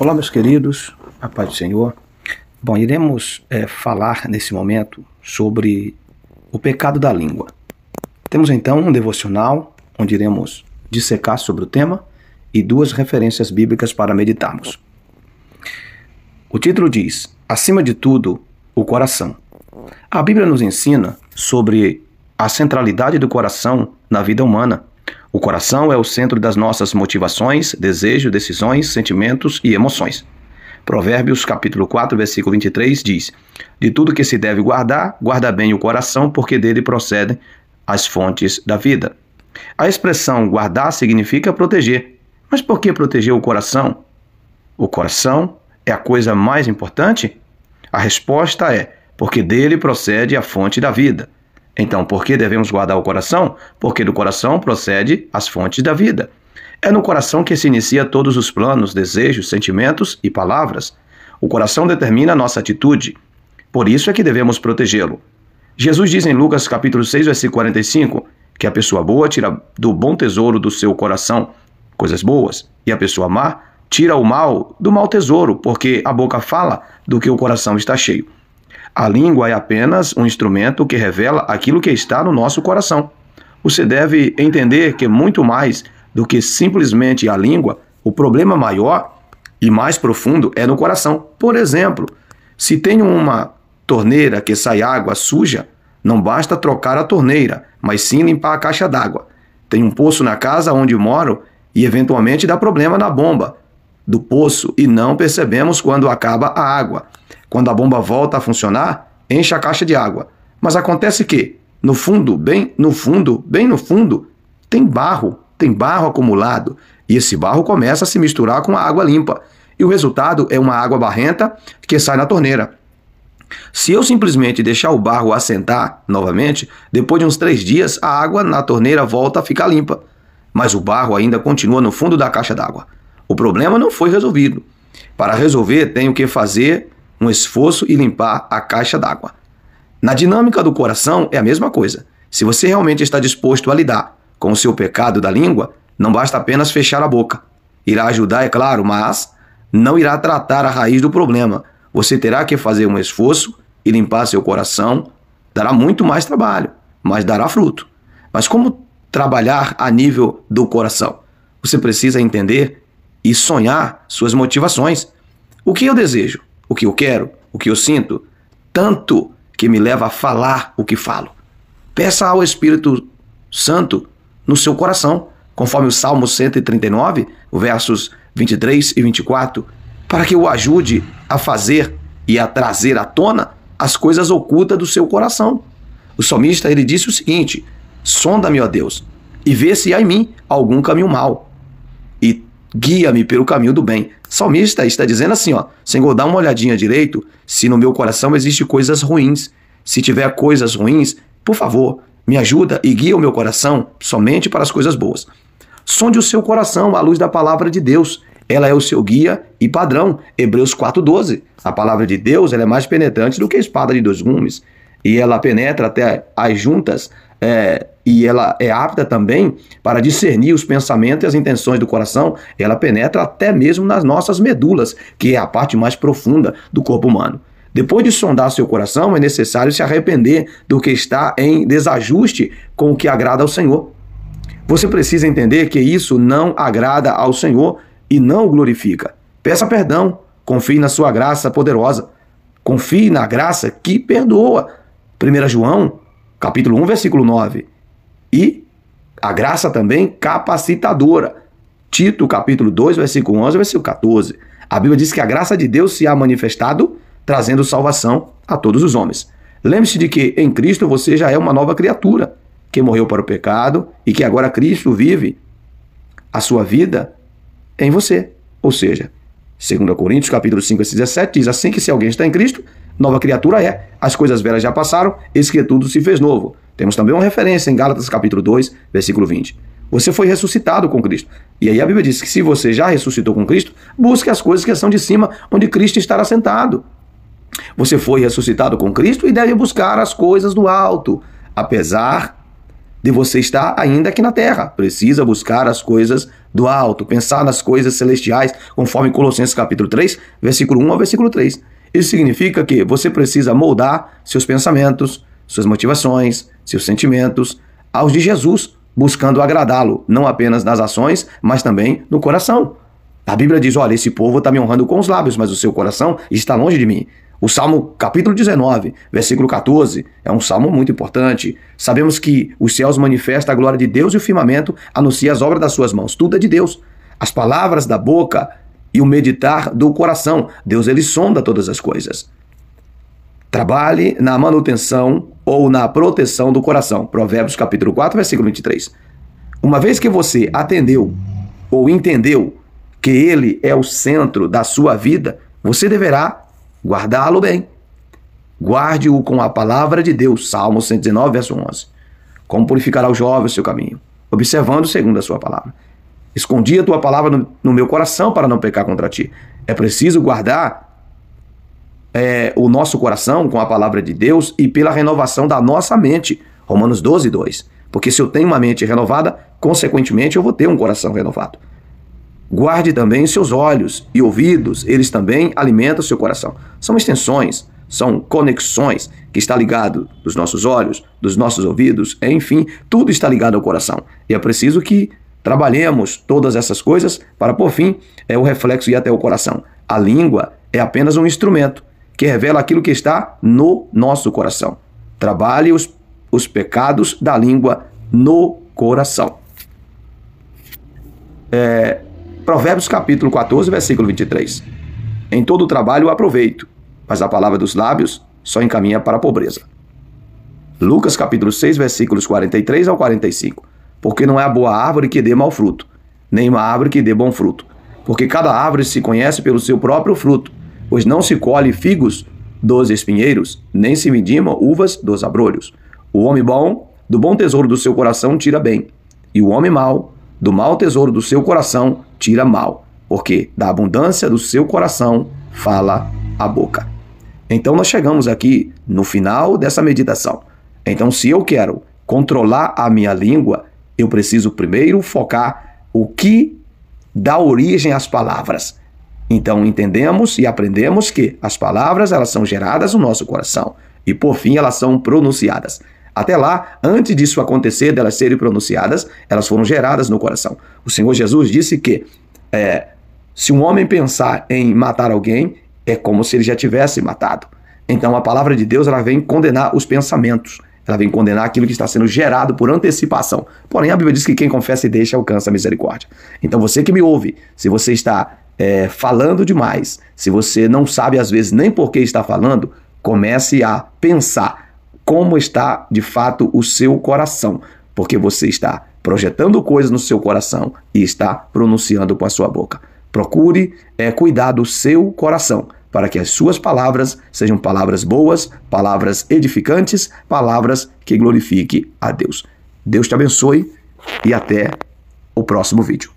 Olá, meus queridos, a paz do Senhor. Bom, iremos falar nesse momento sobre o pecado da língua. Temos então um devocional onde iremos dissecar sobre o tema e duas referências bíblicas para meditarmos. O título diz: acima de tudo, o coração. A Bíblia nos ensina sobre a centralidade do coração na vida humana. O coração é o centro das nossas motivações, desejos, decisões, sentimentos e emoções. Provérbios capítulo 4, versículo 23 diz: de tudo que se deve guardar, guarda bem o coração, porque dele procedem as fontes da vida. A expressão guardar significa proteger. Mas por que proteger o coração? O coração é a coisa mais importante? A resposta é: porque dele procede a fonte da vida. Então, por que devemos guardar o coração? Porque do coração procede as fontes da vida. É no coração que se inicia todos os planos, desejos, sentimentos e palavras. O coração determina a nossa atitude. Por isso é que devemos protegê-lo. Jesus diz em Lucas capítulo 6, versículo 45, que a pessoa boa tira do bom tesouro do seu coração coisas boas, e a pessoa má tira o mal do mau tesouro, porque a boca fala do que o coração está cheio. A língua é apenas um instrumento que revela aquilo que está no nosso coração. Você deve entender que muito mais do que simplesmente a língua, o problema maior e mais profundo é no coração. Por exemplo, se tem uma torneira que sai água suja, não basta trocar a torneira, mas sim limpar a caixa d'água. Tem um poço na casa onde moro e eventualmente dá problema na bomba do poço e não percebemos quando acaba a água. Quando a bomba volta a funcionar, enche a caixa de água. Mas acontece que, no fundo, bem no fundo, tem barro acumulado. E esse barro começa a se misturar com a água limpa. E o resultado é uma água barrenta que sai na torneira. Se eu simplesmente deixar o barro assentar novamente, depois de uns 3 dias, a água na torneira volta a ficar limpa. Mas o barro ainda continua no fundo da caixa d'água. O problema não foi resolvido. Para resolver, tenho que fazer um esforço e limpar a caixa d'água. Na dinâmica do coração é a mesma coisa. Se você realmente está disposto a lidar com o seu pecado da língua, não basta apenas fechar a boca. Irá ajudar, é claro, mas não irá tratar a raiz do problema. Você terá que fazer um esforço e limpar seu coração. Dará muito mais trabalho, mas dará fruto. Mas como trabalhar a nível do coração? Você precisa entender e sonhar suas motivações. O que eu desejo? O que eu quero, o que eu sinto, tanto que me leva a falar o que falo. Peça ao Espírito Santo no seu coração, conforme o Salmo 139, versos 23 e 24, para que o ajude a fazer e a trazer à tona as coisas ocultas do seu coração. O salmista, ele disse o seguinte: sonda-me, ó Deus, e vê se há em mim algum caminho mau, e guia-me pelo caminho do bem. O salmista está dizendo assim, ó: Senhor, dá uma olhadinha direito se no meu coração existem coisas ruins. Se tiver coisas ruins, por favor, me ajuda e guia o meu coração somente para as coisas boas. Sonde o seu coração à luz da palavra de Deus. Ela é o seu guia e padrão. Hebreus 4:12. A palavra de Deus, ela é mais penetrante do que a espada de 2 gumes. E ela penetra até as juntas, e ela é apta também para discernir os pensamentos e as intenções do coração. Ela penetra até mesmo nas nossas medulas, que é a parte mais profunda do corpo humano. Depois de sondar seu coração, é necessário se arrepender do que está em desajuste com o que agrada ao Senhor. Você precisa entender que isso não agrada ao Senhor e não o glorifica. Peça perdão, confie na sua graça poderosa. Confie na graça que perdoa. 1 João, capítulo 1, versículo 9. E a graça também capacitadora. Tito, capítulo 2, versículo 11, versículo 14. A Bíblia diz que a graça de Deus se há manifestado, trazendo salvação a todos os homens. Lembre-se de que em Cristo você já é uma nova criatura, que morreu para o pecado e que agora Cristo vive a sua vida em você. Ou seja, 2 Coríntios, capítulo 5, versículo 17, diz assim que se alguém está em Cristo, nova criatura é. As coisas velhas já passaram, eis que tudo se fez novo. Temos também uma referência em Gálatas, capítulo 2, versículo 20. Você foi ressuscitado com Cristo. E aí a Bíblia diz que se você já ressuscitou com Cristo, busque as coisas que são de cima, onde Cristo estará sentado. Você foi ressuscitado com Cristo e deve buscar as coisas do alto, apesar de você estar ainda aqui na terra. Precisa buscar as coisas do alto, pensar nas coisas celestiais, conforme Colossenses capítulo 3, versículo 1 ao versículo 3. Isso significa que você precisa moldar seus pensamentos, suas motivações, seus sentimentos aos de Jesus, buscando agradá-lo, não apenas nas ações, mas também no coração. A Bíblia diz, olha, esse povo está me honrando com os lábios, mas o seu coração está longe de mim. O Salmo capítulo 19, versículo 14, é um salmo muito importante. Sabemos que os céus manifestam a glória de Deus e o firmamento anuncia as obras das suas mãos. Tudo é de Deus. As palavras da boca e o meditar do coração. Deus, ele sonda todas as coisas. Trabalhe na manutenção ou na proteção do coração. Provérbios capítulo 4, versículo 23. Uma vez que você atendeu ou entendeu que ele é o centro da sua vida, você deverá guardá-lo bem. Guarde-o com a palavra de Deus. Salmo 119, verso 11. Como purificará o jovem o seu caminho? Observando segundo a sua palavra. Escondi a tua palavra no meu coração para não pecar contra ti. É preciso guardar o nosso coração com a palavra de Deus e pela renovação da nossa mente. Romanos 12, 2. Porque se eu tenho uma mente renovada, consequentemente eu vou ter um coração renovado. Guarde também seus olhos e ouvidos, eles também alimentam o seu coração. São extensões, são conexões que está ligado dos nossos olhos, dos nossos ouvidos, enfim, tudo está ligado ao coração. E é preciso que trabalhemos todas essas coisas para, por fim, o reflexo ir até o coração. A língua é apenas um instrumento que revela aquilo que está no nosso coração. Trabalhe os pecados da língua no coração. Provérbios capítulo 14, versículo 23. Em todo o trabalho aproveito, mas a palavra dos lábios só encaminha para a pobreza. Lucas capítulo 6, versículos 43 ao 45. Porque não é a boa árvore que dê mau fruto, nem uma árvore que dê bom fruto. Porque cada árvore se conhece pelo seu próprio fruto, pois não se colhe figos dos espinheiros, nem se vidima uvas dos abrolhos. O homem bom, do bom tesouro do seu coração, tira bem, e o homem mau, do mau tesouro do seu coração, tira mal, porque da abundância do seu coração fala a boca. Então nós chegamos aqui no final dessa meditação. Então, se eu quero controlar a minha língua, eu preciso primeiro focar o que dá origem às palavras. Então entendemos e aprendemos que as palavras, elas são geradas no nosso coração e por fim elas são pronunciadas. Até lá, antes disso acontecer, delas serem pronunciadas, elas foram geradas no coração. O Senhor Jesus disse que se um homem pensar em matar alguém, é como se ele já tivesse matado. Então a palavra de Deus, ela vem condenar os pensamentos. Ela vem condenar aquilo que está sendo gerado por antecipação. Porém, a Bíblia diz que quem confessa e deixa alcança a misericórdia. Então você que me ouve, se você está falando demais, se você não sabe às vezes nem por que está falando, comece a pensar como está de fato o seu coração, porque você está projetando coisas no seu coração e está pronunciando com a sua boca. Procure cuidar do seu coração, para que as suas palavras sejam palavras boas, palavras edificantes, palavras que glorifiquem a Deus. Deus te abençoe e até o próximo vídeo.